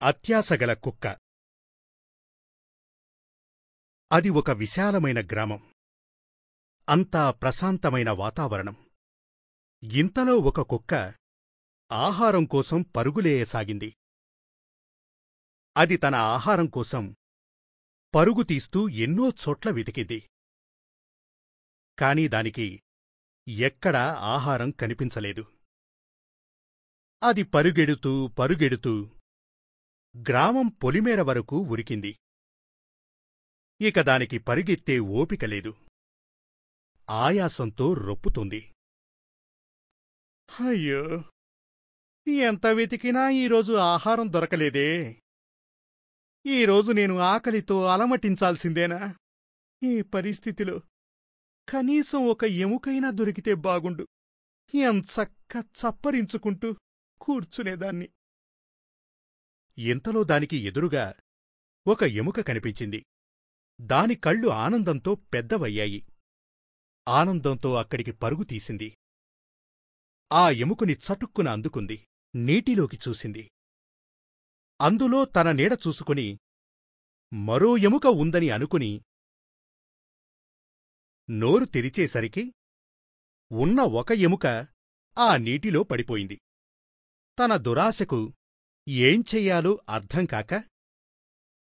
అత్యాశగల కుక్క. అది ఒక విశాలమైన గ్రామం. అంతా ప్రశాంతమైన వాతావరణం. ఇంతలో ఒక కుక్క ఆహారం కోసం పరుగులేయసాగింది. అది తన ఆహారం కోసం పరుగు తీస్తూ ఎన్నో చోట్ల వెతికింది. కాని దానికి ఎక్కడా ఆహారం కనిపించలేదు. అది పరుగెడుతూ పరుగెడుతూ గ్రామం పొలిమేర వరకు ఉరికింది. ఇక దానికి పరుగెత్తే ఓపిక లేదు. ఆయాసంతో రొప్పుతుంది. అయ్యో, ఎంత వెతికినా ఈరోజు ఆహారం దొరకలేదే. ఈరోజు నేను ఆకలితో అలమటించాల్సిందేనా? ఈ పరిస్థితిలో కనీసం ఒక ఎముకైనా దొరికితే బాగుండు. ఎంచక్క చప్పరించుకుంటూ కూర్చునేదాన్ని. ఇంతలో దానికి ఎదురుగా ఒక ఎముక కనిపించింది. దాని కళ్ళు ఆనందంతో పెద్దవయ్యాయి. ఆనందంతో అక్కడికి పరుగు తీసింది. ఆ ఎముకని చటుక్కున అందుకుంది. నీటిలోకి చూసింది. అందులో తన నీడ చూసుకుని మరో ఎముక ఉందని అనుకుని నోరు తెరిచేసరికి ఉన్న ఒక ఎముక ఆ నీటిలో పడిపోయింది. తన దురాశకు ఏం చెయ్యాలో అర్థంకాక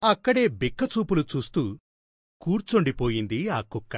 అక్కడే బిక్కచూపులు చూస్తూ కూర్చొండిపోయింది ఆ కుక్క.